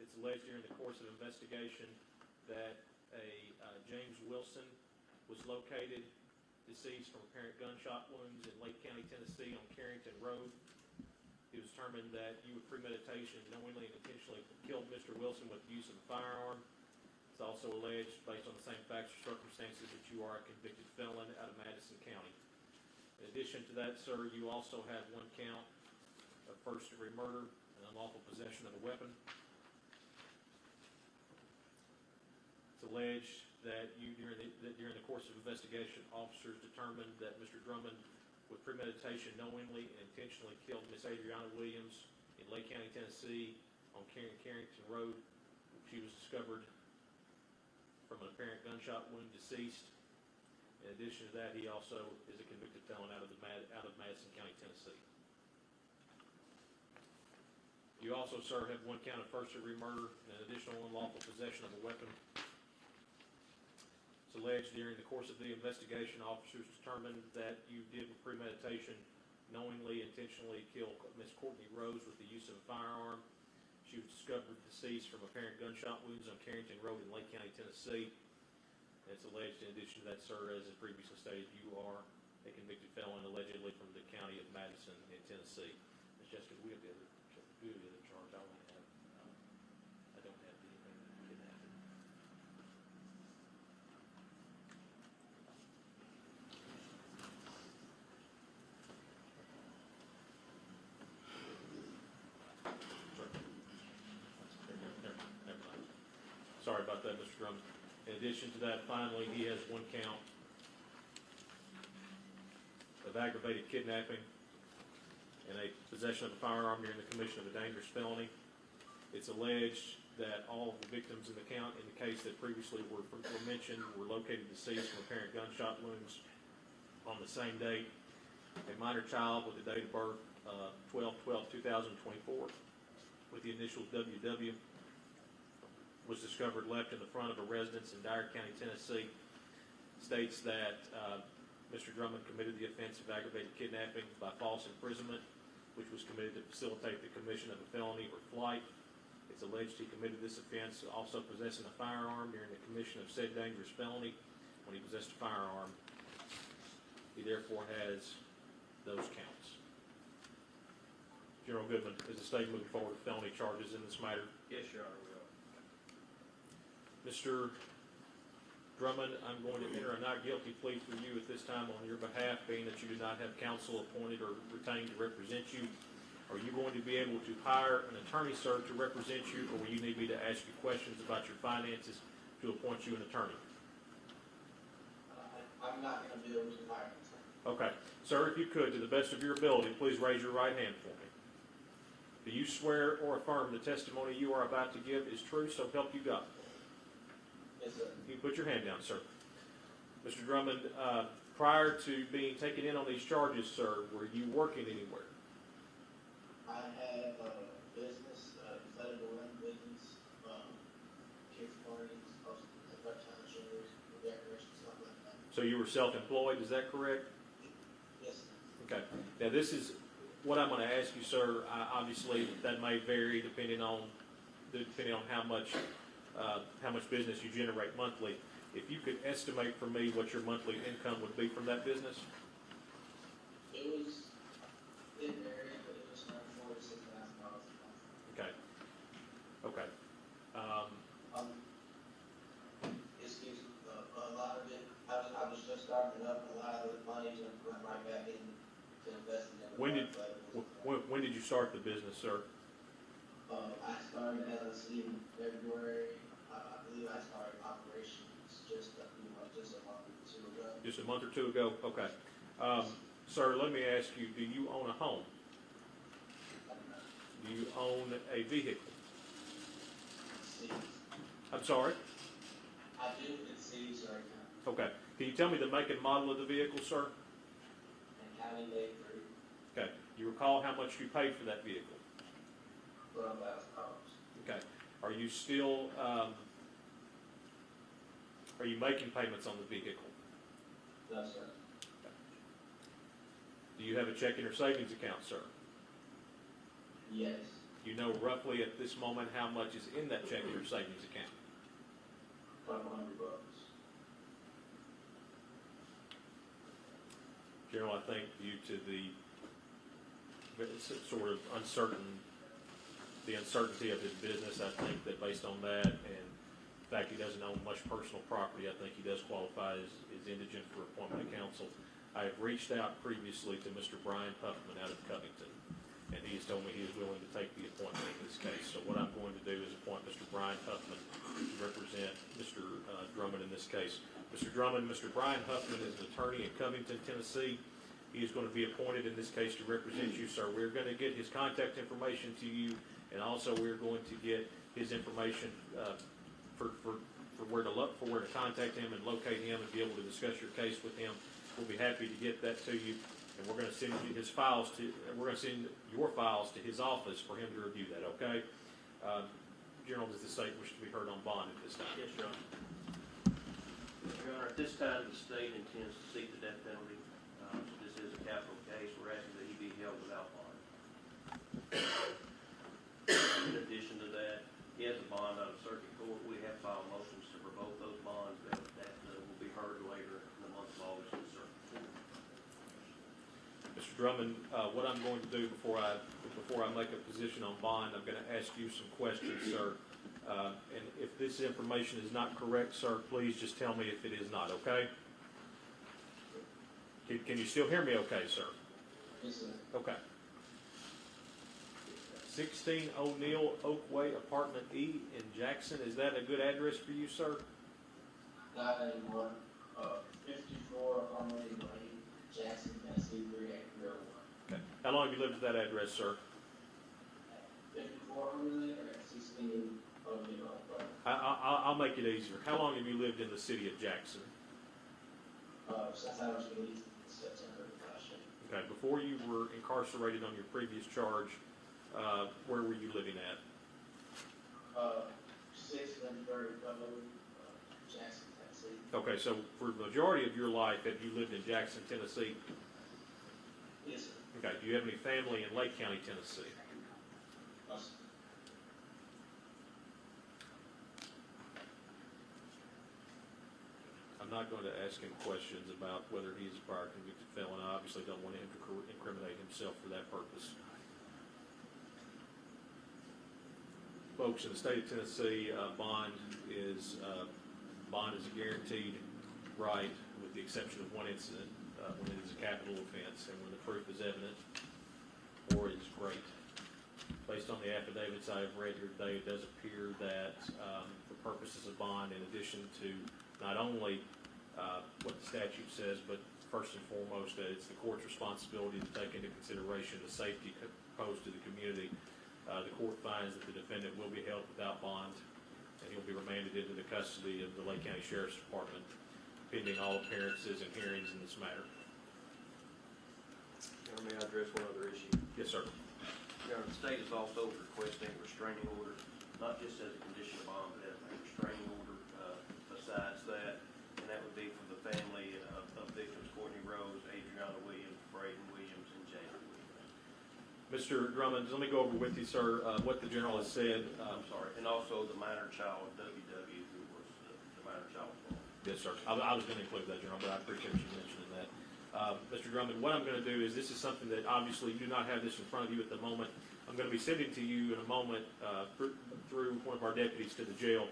It's alleged during the course of investigation that a James Wilson was located deceased from apparent gunshot wounds in Lake County, Tennessee on Carrington Road. It was determined that you with premeditation knowingly and intentionally killed Mr. Wilson with the use of a firearm. It's also alleged, based on the same facts or circumstances, that you are a convicted felon out of Madison County. In addition to that, sir, you also have one count of first-degree murder and unlawful possession of a weapon. It's alleged that you, during the course of investigation, officers determined that Mr. Drummond, with premeditation, knowingly and intentionally killed Miss Adriana Williams in Lake County, Tennessee, on Carrington Road. She was discovered from an apparent gunshot wound, deceased. In addition to that, he also is a convicted felon out of Madison County, Tennessee. You also, sir, have one count of first-degree murder and an additional unlawful possession of a weapon. It's alleged during the course of the investigation, officers determined that you did with premeditation knowingly, intentionally kill Miss Courtney Rose with the use of a firearm. She was discovered deceased from apparent gunshot wounds on Carrington Road in Lake County, Tennessee. And it's alleged, in addition to that, sir, as previously stated, you are a convicted felon allegedly from the county of Madison in Tennessee. Ms. Jessica, we have the other charge. I don't have anything that kidnapping. Sorry about that, Mr. Drummond. In addition to that, finally, he has one count of aggravated kidnapping and a possession of a firearm during the commission of a dangerous felony. It's alleged that all of the victims in the case that previously were mentioned were located deceased from apparent gunshot wounds on the same date. A minor child with the date of birth 12/12/2024 with the initials WW was discovered left in the front of a residence in Dyer County, Tennessee. States that Mr. Drummond committed the offense of aggravated kidnapping by false imprisonment, which was committed to facilitate the commission of a felony or flight. It's alleged he committed this offense also possessing a firearm during the commission of said dangerous felony. When he possessed a firearm, he therefore has those counts. General Goodman, is the state moving forward with felony charges in this matter? Yes, Your Honor, we are. Mr. Drummond, I'm going to enter a not guilty plea for you at this time on your behalf, being that you do not have counsel appointed or retained to represent you. Are you going to be able to hire an attorney, sir, to represent you, or will you need me to ask you questions about your finances to appoint you an attorney? I'm not going to be able to hire an attorney. Okay. Sir, if you could, to the best of your ability, please raise your right hand for me. Do you swear or affirm the testimony you are about to give is true, so help you God? Yes, sir. You put your hand down, sir. Mr. Drummond, prior to being taken in on these charges, sir, were you working anywhere? I have a business, inflatable run business, kids parties, part-time shows, decorations, stuff like that. So you were self-employed, is that correct? Yes, sir. Okay. Now this is what I'm going to ask you, sir. Obviously, that may vary depending on how much business you generate monthly. If you could estimate for me what your monthly income would be from that business? It varied, but it was around $4,000 to $6,000 a month. Okay. Okay. Excuse me, a lot of it, I was just starting it up, a lot of the money went right back in to investing in the When did you start the business, sir? I started LLC in February. I believe I started operations just a month or two ago. Just a month or two ago? Okay. Sir, let me ask you, do you own a home? Do you own a vehicle? I'm sorry? I do, it's cities right now. Okay. Can you tell me the make and model of the vehicle, sir? And County Day Fruit, Okay. You recall how much you paid for that vehicle? $12,000. Okay. Are you still, are you making payments on the vehicle? No, sir. Do you have a checking or savings account, sir? Yes. You know roughly at this moment how much is in that checking or savings account? $500. General, I think due to the sort of the uncertainty of his business, I think that based on that and the fact he doesn't own much personal property, I think he does qualify as indigent for appointment to counsel. I have reached out previously to Mr. Brian Huffman out of Covington, and he has told me he is willing to take the appointment in this case. So what I'm going to do is appoint Mr. Brian Huffman to represent Mr. Drummond in this case. Mr. Drummond, Mr. Brian Huffman is an attorney in Covington, Tennessee. He is going to be appointed in this case to represent you, sir. We're going to get his contact information to you, and also we're going to get his information for where to contact him and locate him and be able to discuss your case with him. We'll be happy to get that to you, and we're going to send you his files we're going to send your files to his office for him to review that. Okay? General, does the state wish to be heard on bond at this time? Yes, Your Honor. Your Honor, at this time, the state intends to seek the death penalty. This is a capital case. We're asking that he be held without bond. In addition to that, he has a bond out of circuit court. We have filed motions to revoke those bonds. That will be heard later in the month of August in circuit court. Mr. Drummond, what I'm going to do before I make a position on bond, I'm going to ask you some questions, sir. And if this information is not correct, sir, please just tell me if it is not, okay? Can you still hear me okay, sir? Yes, sir. Okay. 16 O'Neill Oakway, Apartment E in Jackson. Is that a good address for you, sir? Not anymore. 54 Harmony Lane, Jackson, Tennessee, 38001. Okay. How long have you lived at that address, sir? 54 Harmony Lane or 16 O'Neill Oakway? I'll make it easier. How long have you lived in the city of Jackson? Since I was released in September of last year. Okay. Before you were incarcerated on your previous charge, where were you living at? 6 Lynchburg Road, Jackson, Tennessee. Okay, so for the majority of your life, have you lived in Jackson, Tennessee? Yes, sir. Okay. Do you have any family in Lake County, Tennessee? No, sir. I'm not going to ask him questions about whether he's a prior convicted felon. I obviously don't want him to incriminate himself for that purpose. Folks, in the state of Tennessee, bond is a guaranteed right, with the exception of one incident, when it is a capital offense and when the proof is evident or is great. Based on the affidavits I have read here today, it does appear that for purposes of bond, in addition to not only what the statute says, but first and foremost, that it's the court's responsibility to take into consideration the safety posed to the community. The court finds that the defendant will be held without bond, and he'll be remanded into the custody of the Lake County Sheriff's Department, pending all appearances and hearings in this matter. Your Honor, may I address one other issue? Yes, sir. Your Honor, the state is also requesting a restraining order, not just as a condition of bond, but as a restraining order besides that, and that would be for the family of victims Courtney Rose, Adriana Williams, Braden Williams, and James Williams. Mr. Drummond, let me go over with you, sir, what the general has said. I'm sorry, and also the minor child, WW, who was the minor child. Yes, sir. I was going to include that, General, but I appreciate you mentioning that. Mr. Drummond, what I'm going to do is, this is something that obviously you do not have this in front of you at the moment. I'm going to be sending to you in a moment through one of our deputies to the jail.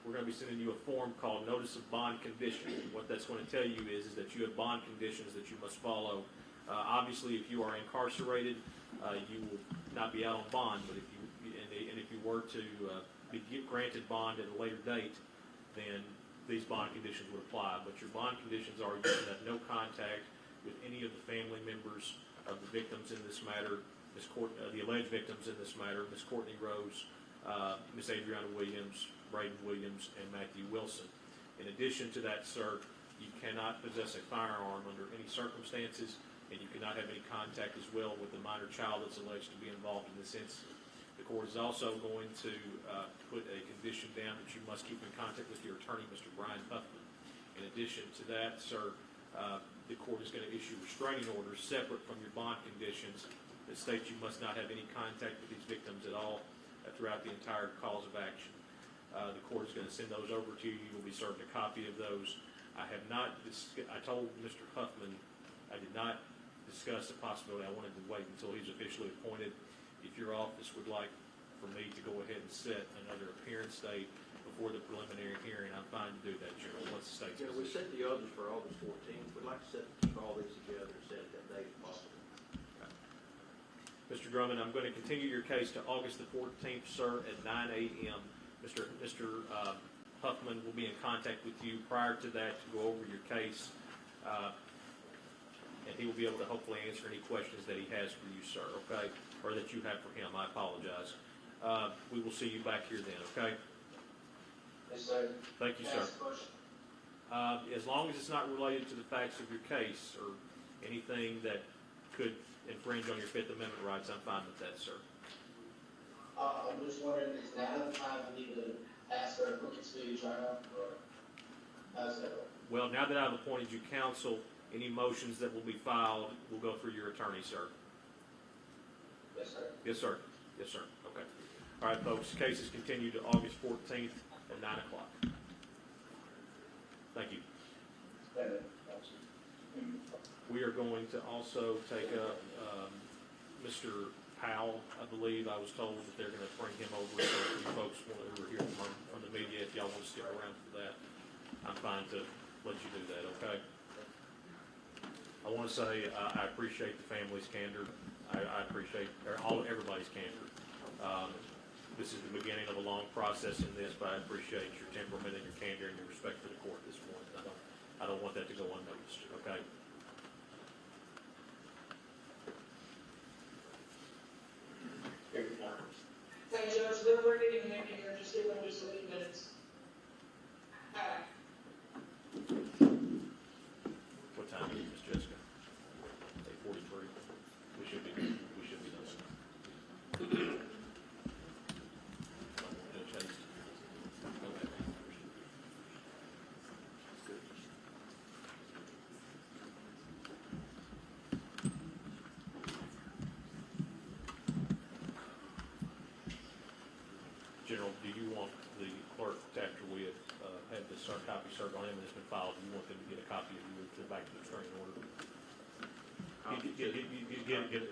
We're going to be sending you a form called Notice of Bond Condition. What that's going to tell you is that you have bond conditions that you must follow. Obviously, if you are incarcerated, you will not be out on bond, but if you were to be granted bond at a later date, then these bond conditions would apply. But your bond conditions are you should have no contact with any of the family members of the victims in this matter, the alleged victims in this matter, Miss Courtney Rose, Miss Adriana Williams, Braden Williams, and Matthew Wilson. In addition to that, sir, you cannot possess a firearm under any circumstances, and you cannot have any contact as well with the minor child that's alleged to be involved in this incident. The court is also going to put a condition down that you must keep in contact with your attorney, Mr. Brian Huffman. In addition to that, sir, the court is going to issue restraining orders separate from your bond conditions that states you must not have any contact with these victims at all throughout the entire cause of action. The court is going to send those over to you. You will be served a copy of those. I have not, I told Mr. Huffman I did not discuss the possibility. I wanted to wait until he's officially appointed. If your office would like for me to go ahead and set another appearance date before the preliminary hearing, I'm fine to do that, General. What's the state's Yeah, we position? set the others for August 14th. We'd like to keep all these together and set that date if possible. Mr. Drummond, I'm going to continue your case to August the 14th, sir, at 9 a.m. Mr. Huffman will be in contact with you prior to that to go over your case, and he will be able to hopefully answer any questions that he has for you, sir, okay? Or that you have for him. I apologize. We will see you back here then, okay? Yes, sir. Thank you, Can I sir. ask a question? As long as it's not related to the facts of your case or anything that could infringe on your Fifth Amendment rights, I'm fine with that, sir. I'm just wondering, is now the time I need to ask for a quick speedy trial, or how's that work? Well, now that I've appointed you counsel, any motions that will be filed will go through your attorney, sir. Yes, sir. Yes, sir. Yes, sir. Okay. All right, folks, case is continued to August 14th at 9 o'clock. Thank you. We are going to also take up Mr. Powell. I believe I was told that they're going to bring him over. So if you folks who are here from the media, if y'all want to stick around for that, I'm fine to let you do that, okay? I want to say I appreciate the family's candor. I appreciate everybody's candor. This is the beginning of a long process in this, but I appreciate your temperament and your candor and your respect for the court this morning. I don't want that to go unnoticed, okay? Hey, Judge, we're getting in here, just give them just a few minutes. What time is it, Ms. Jessica? 8:43. We should be done. Judge Hayes. Okay. General, do you want the clerk, after we have had this copy served on him and it's been filed, do you want them to get a copy of you to back to the restraining order? Get